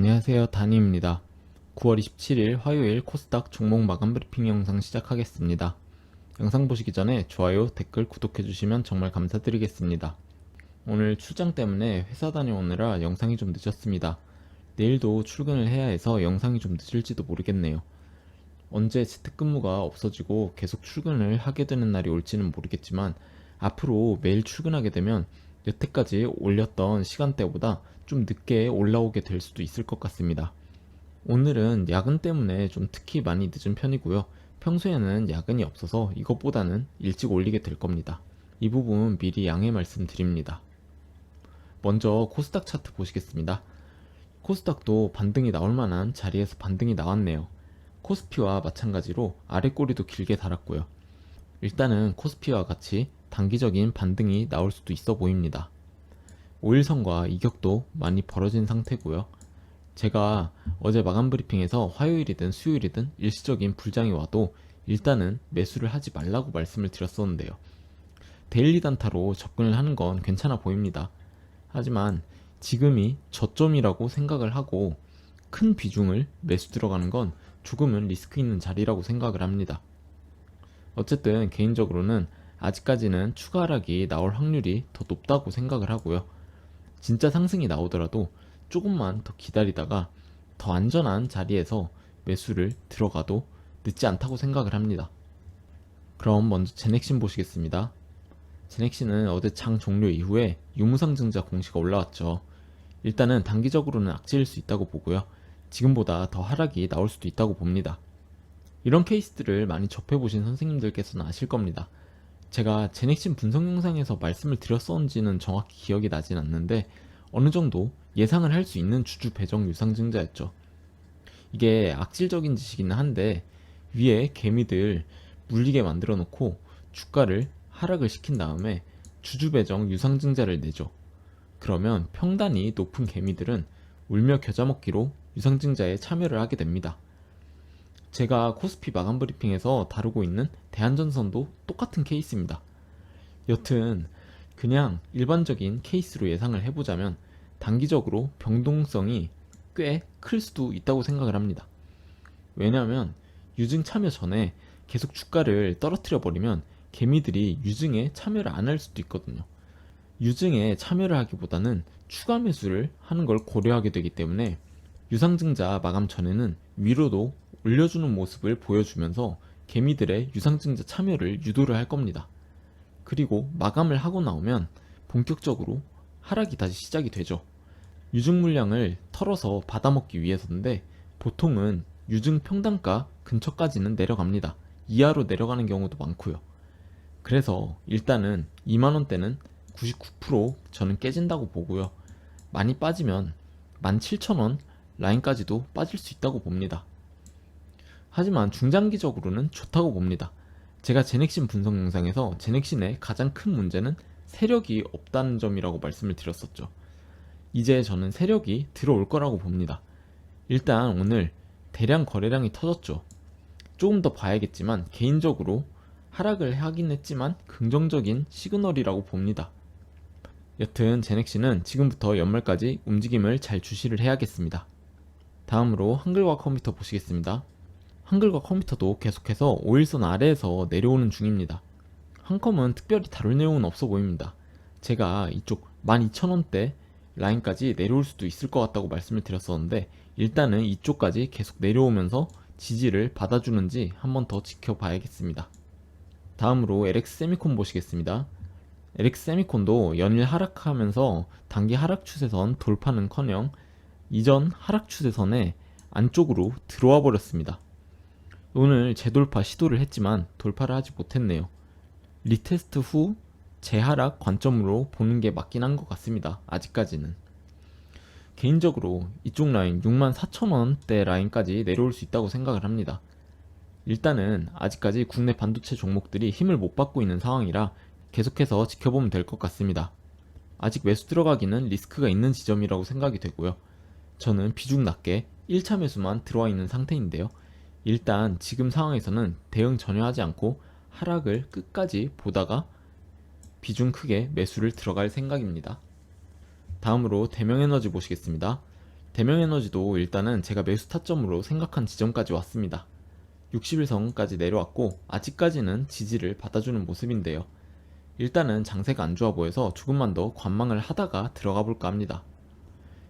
안녕하세요, 다니입니다. 9월 27일 화요일 코스닥 종목 마감 브리핑 영상 시작하겠습니다. 영상 보시기 전에 좋아요, 댓글, 구독해주시면 정말 감사드리겠습니다. 오늘 출장 때문에 회사 다녀오느라 영상이 좀 늦었습니다. 내일도 출근을 해야 해서 영상이 좀 늦을지도 모르겠네요. 언제 재택근무가 없어지고 계속 출근을 하게 되는 날이 올지는 모르겠지만 앞으로 매일 출근하게 되면 여태까지 올렸던 시간대보다 좀 늦게 올라오게 될 수도 있을 것 같습니다. 오늘은 야근 때문에 좀 특히 많이 늦은 편이고요. 평소에는 야근이 없어서 이것보다는 일찍 올리게 될 겁니다. 이 부분 미리 양해 말씀드립니다. 먼저 코스닥 차트 보시겠습니다. 코스닥도 반등이 나올 만한 자리에서 반등이 나왔네요. 코스피와 마찬가지로 아래 꼬리도 길게 달았고요. 일단은 코스피와 같이 단기적인 반등이 나올 수도 있어 보입니다. 5일선과 이격도 많이 벌어진 상태고요. 제가 어제 마감 브리핑에서 화요일이든 수요일이든 일시적인 불장이 와도 일단은 매수를 하지 말라고 말씀을 드렸었는데요. 데일리 단타로 접근을 하는 건 괜찮아 보입니다. 하지만 지금이 저점이라고 생각을 하고 큰 비중을 매수 들어가는 건 조금은 리스크 있는 자리라고 생각을 합니다. 어쨌든 개인적으로는 아직까지는 추가 하락이 나올 확률이 더 높다고 생각을 하고요. 진짜 상승이 나오더라도 조금만 더 기다리다가 더 안전한 자리에서 매수를 들어가도 늦지 않다고 생각을 합니다. 그럼 먼저 제넥신 보시겠습니다. 제넥신은 어제 장 종료 이후에 유무상증자 공시가 올라왔죠. 일단은 단기적으로는 악재일 수 있다고 보고요. 지금보다 더 하락이 나올 수도 있다고 봅니다. 이런 케이스들을 많이 접해보신 선생님들께서는 아실 겁니다. 제가 제넥신 분석 영상에서 말씀을 드렸었는지는 정확히 기억이 나진 않는데 어느 정도 예상을 할 수 있는 주주 배정 유상증자였죠. 이게 악질적인 짓이기는 한데 위에 개미들 물리게 만들어 놓고 주가를 하락을 시킨 다음에 주주 배정 유상증자를 내죠. 그러면 평단이 높은 개미들은 울며 겨자 먹기로 유상증자에 참여를 하게 됩니다. 제가 코스피 마감 브리핑에서 다루고 있는 대한전선도 똑같은 케이스입니다. 여튼 그냥 일반적인 케이스로 예상을 해보자면 단기적으로 변동성이 꽤 클 수도 있다고 생각을 합니다. 왜냐하면 유증 참여 전에 계속 주가를 떨어뜨려 버리면 개미들이 유증에 참여를 안 할 수도 있거든요. 유증에 참여를 하기보다는 추가 매수를 하는 걸 고려하게 되기 때문에 유상증자 마감 전에는 위로도 올려주는 모습을 보여주면서 개미들의 유상증자 참여를 유도를 할 겁니다. 그리고 마감을 하고 나오면 본격적으로 하락이 다시 시작이 되죠. 유증 물량을 털어서 받아먹기 위해서인데 보통은 유증 평단가 근처까지는 내려갑니다. 이하로 내려가는 경우도 많고요. 그래서 일단은 2만원대는 99% 저는 깨진다고 보고요. 많이 빠지면 17,000원 라인까지도 빠질 수 있다고 봅니다. 하지만 중장기적으로는 좋다고 봅니다. 제가 제넥신 분석 영상에서 제넥신의 가장 큰 문제는 세력이 없다는 점이라고 말씀을 드렸었죠. 이제 저는 세력이 들어올 거라고 봅니다. 일단 오늘 대량 거래량이 터졌죠. 조금 더 봐야겠지만 개인적으로 하락을 하긴 했지만 긍정적인 시그널이라고 봅니다. 여튼 제넥신은 지금부터 연말까지 움직임을 잘 주시를 해야겠습니다. 다음으로 한글과 컴퓨터 보시겠습니다. 한글과 컴퓨터도 계속해서 5일선 아래에서 내려오는 중입니다. 한컴은 특별히 다룰 내용은 없어 보입니다. 제가 이쪽 12,000원대 라인까지 내려올 수도 있을 것 같다고 말씀을 드렸었는데 일단은 이쪽까지 계속 내려오면서 지지를 받아주는지 한번 더 지켜봐야겠습니다. 다음으로 LX 세미콘 보시겠습니다. LX 세미콘도 연일 하락하면서 단기 하락 추세선 돌파는커녕 이전 하락 추세선에 안쪽으로 들어와 버렸습니다. 오늘 재돌파 시도를 했지만 돌파를 하지 못했네요. 리테스트 후 재하락 관점으로 보는 게 맞긴 한 것 같습니다. 아직까지는. 개인적으로 이쪽 라인 64,000원대 라인까지 내려올 수 있다고 생각을 합니다. 일단은 아직까지 국내 반도체 종목들이 힘을 못 받고 있는 상황이라 계속해서 지켜보면 될 것 같습니다. 아직 매수 들어가기는 리스크가 있는 지점이라고 생각이 되고요. 저는 비중 낮게 1차 매수만 들어와 있는 상태인데요. 일단 지금 상황에서는 대응 전혀 하지 않고 하락을 끝까지 보다가 비중 크게 매수를 들어갈 생각입니다. 다음으로 대명에너지 보시겠습니다. 대명에너지도 일단은 제가 매수 타점으로 생각한 지점까지 왔습니다. 60일선까지 내려왔고 아직까지는 지지를 받아주는 모습인데요. 일단은 장세가 안 좋아 보여서 조금만 더 관망을 하다가 들어가 볼까 합니다.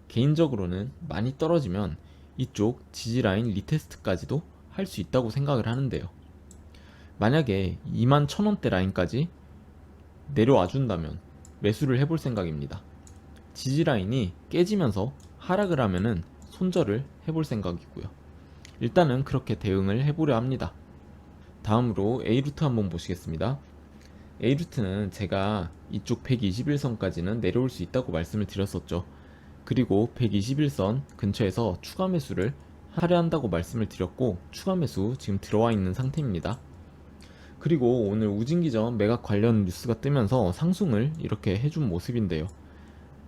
개인적으로는 많이 떨어지면 이쪽 지지라인 리테스트까지도 할 수 있다고 생각을 하는데요. 만약에 21,000원대 라인까지 내려와 준다면 매수를 해볼 생각입니다. 지지라인이 깨지면서 하락을 하면은 손절을 해볼 생각이고요. 일단은 그렇게 대응을 해보려 합니다. 다음으로 A루트 한번 보시겠습니다. A루트는 제가 이쪽 121선까지는 내려올 수 있다고 말씀을 드렸었죠. 그리고 121선 근처에서 추가 매수를 하려 한다고 말씀을 드렸고, 추가 매수 지금 들어와 있는 상태입니다. 그리고 오늘 우진기전 매각 관련 뉴스가 뜨면서 상승을 이렇게 해준 모습인데요.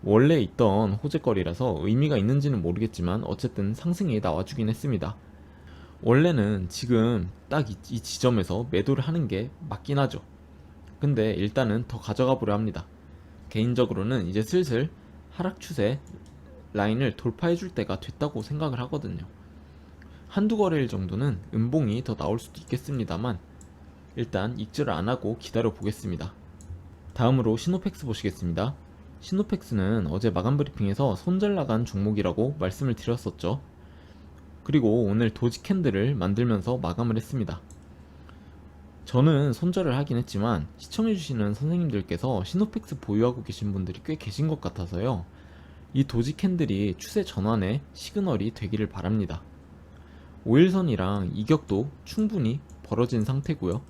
원래 있던 호재거리라서 의미가 있는지는 모르겠지만 어쨌든 상승이 나와주긴 했습니다. 원래는 지금 딱 이 지점에서 매도를 하는 게 맞긴 하죠. 근데 일단은 더 가져가 보려 합니다. 개인적으로는 이제 슬슬 하락 추세 라인을 돌파해 줄 때가 됐다고 생각을 하거든요. 한두 거래일 정도는 음봉이 더 나올 수도 있겠습니다만 일단 익절을 안 하고 기다려 보겠습니다. 다음으로 시노펙스 보시겠습니다. 시노펙스는 어제 마감 브리핑에서 손절 나간 종목이라고 말씀을 드렸었죠. 그리고 오늘 도지 캔들을 만들면서 마감을 했습니다. 저는 손절을 하긴 했지만 시청해주시는 선생님들께서 시노펙스 보유하고 계신 분들이 꽤 계신 것 같아서요. 이 도지 캔들이 추세 전환의 시그널이 되기를 바랍니다. 5일선이랑 이격도 충분히 벌어진 상태고요.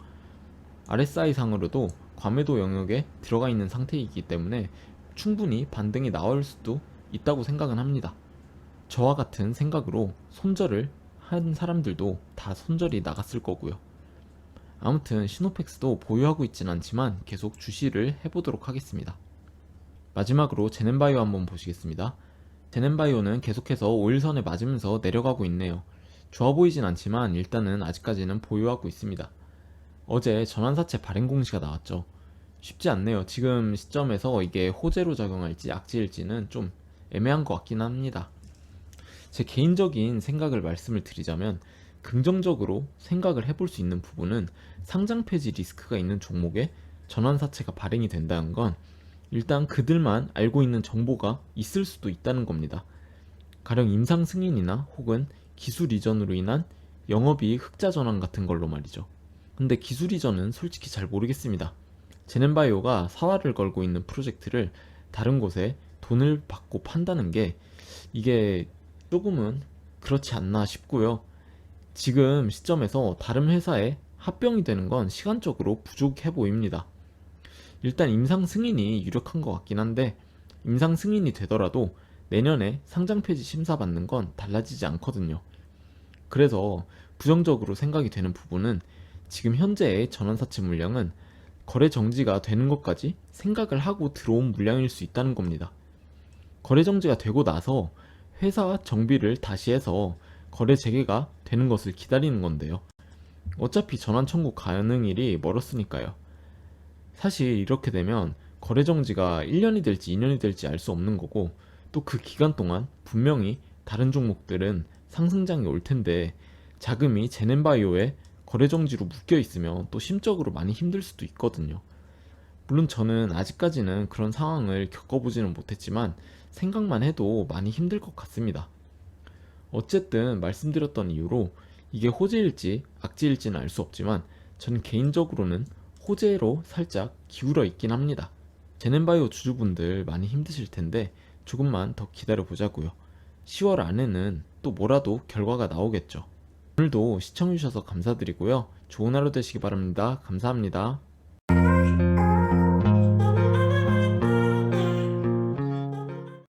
RSI 상으로도 과매도 영역에 들어가 있는 상태이기 때문에 충분히 반등이 나올 수도 있다고 생각은 합니다. 저와 같은 생각으로 손절을 한 사람들도 다 손절이 나갔을 거고요. 아무튼 시노펙스도 보유하고 있진 않지만 계속 주시를 해보도록 하겠습니다. 마지막으로 제넨바이오 한번 보시겠습니다. 제넨바이오는 계속해서 5일선에 맞으면서 내려가고 있네요. 좋아 보이진 않지만 일단은 아직까지는 보유하고 있습니다. 어제 전환사채 발행 공시가 나왔죠. 쉽지 않네요. 지금 시점에서 이게 호재로 작용할지 악재일지는 좀 애매한 것 같긴 합니다. 제 개인적인 생각을 말씀을 드리자면 긍정적으로 생각을 해볼 수 있는 부분은 상장 폐지 리스크가 있는 종목에 전환사채가 발행이 된다는 건 일단 그들만 알고 있는 정보가 있을 수도 있다는 겁니다. 가령 임상 승인이나 혹은 기술 이전으로 인한 영업이익 흑자 전환 같은 걸로 말이죠. 근데 기술 이전은 솔직히 잘 모르겠습니다. 제넨바이오가 사활을 걸고 있는 프로젝트를 다른 곳에 돈을 받고 판다는 게 이게 조금은 그렇지 않나 싶고요. 지금 시점에서 다른 회사에 합병이 되는 건 시간적으로 부족해 보입니다. 일단 임상 승인이 유력한 것 같긴 한데 임상 승인이 되더라도 내년에 상장 폐지 심사 받는 건 달라지지 않거든요. 그래서 부정적으로 생각이 되는 부분은 지금 현재의 전환사채 물량은 거래 정지가 되는 것까지 생각을 하고 들어온 물량일 수 있다는 겁니다. 거래 정지가 되고 나서 회사 정비를 다시 해서 거래 재개가 되는 것을 기다리는 건데요. 어차피 전환 청구 가능일이 멀었으니까요. 사실 이렇게 되면 거래 정지가 1년이 될지 2년이 될지 알 수 없는 거고 또 그 기간 동안 분명히 다른 종목들은 상승장이 올 텐데 자금이 제넨바이오에 거래 정지로 묶여 있으면 또 심적으로 많이 힘들 수도 있거든요. 물론 저는 아직까지는 그런 상황을 겪어보지는 못했지만 생각만 해도 많이 힘들 것 같습니다. 어쨌든 말씀드렸던 이유로 이게 호재일지 악재일지는 알 수 없지만 저는 개인적으로는 호재로 살짝 기울어 있긴 합니다. 제넨바이오 주주분들 많이 힘드실 텐데 조금만 더 기다려 보자고요. 10월 안에는 또 뭐라도 결과가 나오겠죠. 오늘도 시청해주셔서 감사드리고요. 좋은 하루 되시기 바랍니다. 감사합니다.